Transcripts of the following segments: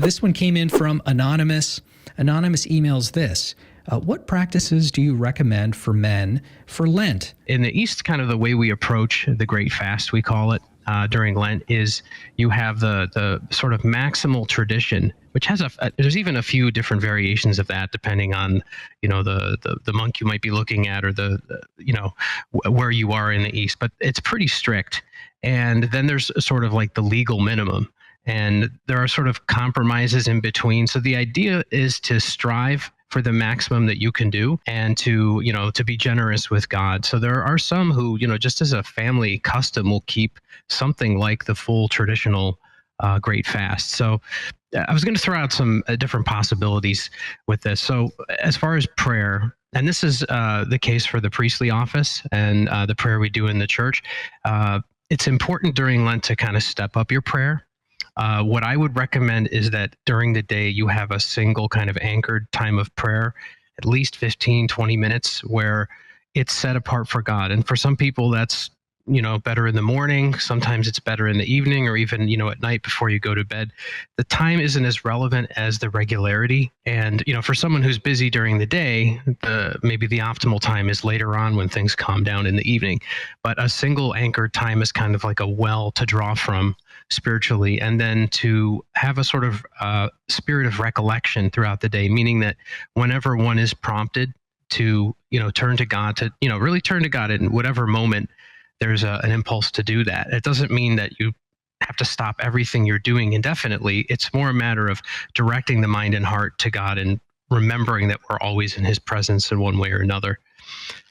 This one came in from Anonymous. Anonymous emails this. What practices do you recommend for men for Lent? In the East, kind of the way we approach the Great Fast, we call it, during Lent, is you have the sort of maximal tradition, which has there's even a few different variations of that depending on, the monk you might be looking at or where you are in the East, but it's pretty strict. And then there's sort of like the legal minimum, and there are sort of compromises in between. So the idea is to strive for the maximum that you can do and to be generous with God. So there are some who, just as a family custom, will keep something like the full traditional Great Fast. So I was going to throw out some different possibilities with this. So as far as prayer, and this is the case for the priestly office and the prayer we do in the church, it's important during Lent to kind of step up your prayer. What I would recommend is that during the day, you have a single kind of anchored time of prayer, at least 15, 20 minutes, where it's set apart for God. And for some people, that's, better in the morning. Sometimes it's better in the evening or even, at night before you go to bed. The time isn't as relevant as the regularity. And, for someone who's busy during the day, maybe the optimal time is later on when things calm down in the evening. But a single anchored time is kind of like a well to draw from spiritually, and then to have a sort of spirit of recollection throughout the day, meaning that whenever one is prompted to, turn to God, to, really turn to God in whatever moment there's an impulse to do that. It doesn't mean that you have to stop everything you're doing indefinitely. It's more a matter of directing the mind and heart to God and remembering that we're always in his presence in one way or another.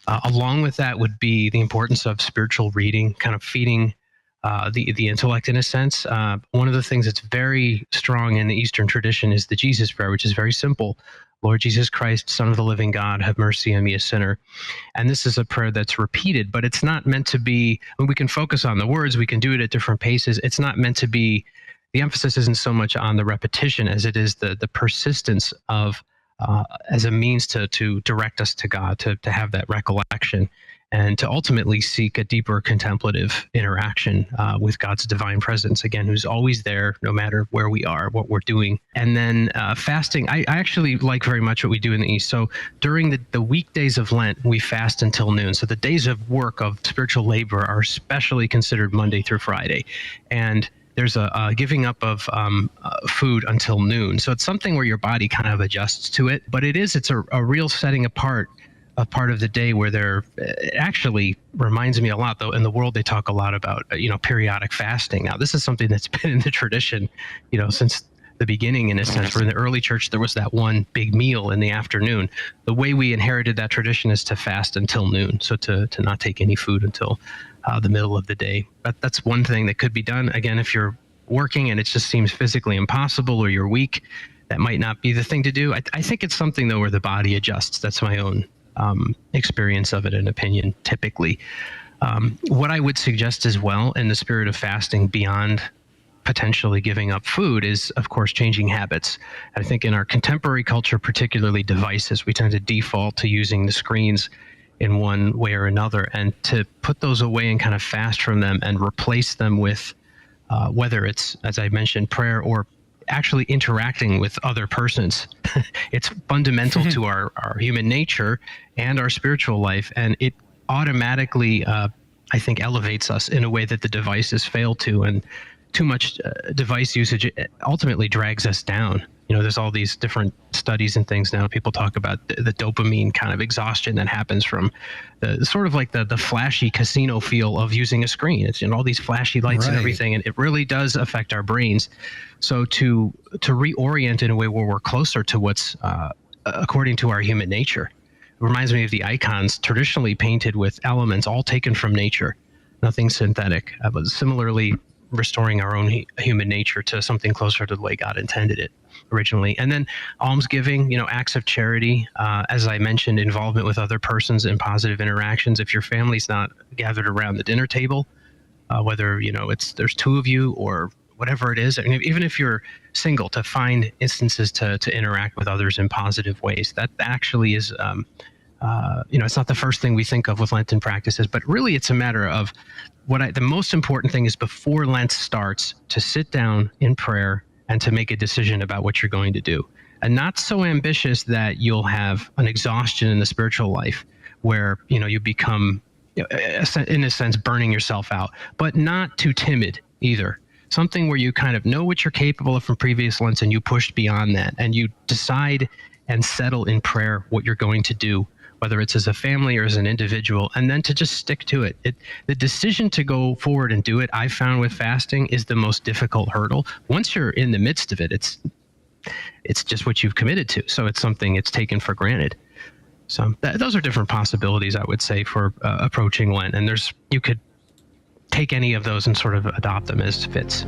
Along with that would be the importance of spiritual reading, kind of feeding the intellect in a sense. One of the things that's very strong in the Eastern tradition is the Jesus prayer, which is very simple. Lord Jesus Christ, Son of the living God, have mercy on me, a sinner. And this is a prayer that's repeated, but it's not meant to be, we can focus on the words, we can do it at different paces. It's not meant to be, the emphasis isn't so much on the repetition as it is the persistence of, as a means to direct us to God, to have that recollection, and to ultimately seek a deeper contemplative interaction with God's divine presence, again, who's always there, no matter where we are, what we're doing. And then fasting, I actually like very much what we do in the East. So during the weekdays of Lent, we fast until noon. So the days of work, of spiritual labor, are especially considered Monday through Friday. And there's a giving up of food until noon. So it's something where your body kind of adjusts to it. But it's a real setting apart, a part of the day where it actually reminds me a lot, though in the world they talk a lot about periodic fasting. Now this is something that's been in the tradition since the beginning, in a sense. Where in the early church there was that one big meal in the afternoon. The way we inherited that tradition is to fast until noon, so to not take any food until the middle of the day. But that's one thing that could be done. Again, if you're working and it just seems physically impossible, or you're weak, that might not be the thing to do. I think it's something though where the body adjusts. That's my own experience of it and opinion, typically. What I would suggest as well, in the spirit of fasting, beyond potentially giving up food, is of course changing habits. I think in our contemporary culture, particularly devices, we tend to default to using the screens in one way or another, and to put those away and kind of fast from them and replace them with whether it's, as I mentioned, prayer or actually interacting with other persons. It's fundamental to our human nature and our spiritual life, and it automatically I think elevates us in a way that the devices fail to, and too much device usage ultimately drags us down. There's all these different studies and things now. People talk about the dopamine kind of exhaustion that happens from the sort of like the flashy casino feel of using a screen. It's all these flashy lights and everything, and it really does affect our brains. So to reorient in a way where we're closer to what's according to our human nature. It reminds me of the icons traditionally painted with elements all taken from nature, nothing synthetic. But similarly, restoring our own human nature to something closer to the way God intended it originally. And then almsgiving, acts of charity, as I mentioned, involvement with other persons in positive interactions. If your family's not gathered around the dinner table, whether there's two of you or whatever it is, even if you're single, to find instances to interact with others in positive ways. That actually is it's not the first thing we think of with Lenten practices, but really it's a matter of the most important thing is, before Lent starts, to sit down in prayer and to make a decision about what you're going to do. And not so ambitious that you'll have an exhaustion in the spiritual life where, you become, in a sense, burning yourself out, but not too timid either. Something where you kind of know what you're capable of from previous Lents and you pushed beyond that, and you decide and settle in prayer what you're going to do, whether it's as a family or as an individual, and then to just stick to it. The decision to go forward and do it, I found with fasting, is the most difficult hurdle. Once you're in the midst of it, it's just what you've committed to. So it's something it's taken for granted. So those are different possibilities, I would say, for approaching Lent. And you could take any of those and sort of adopt them as fits.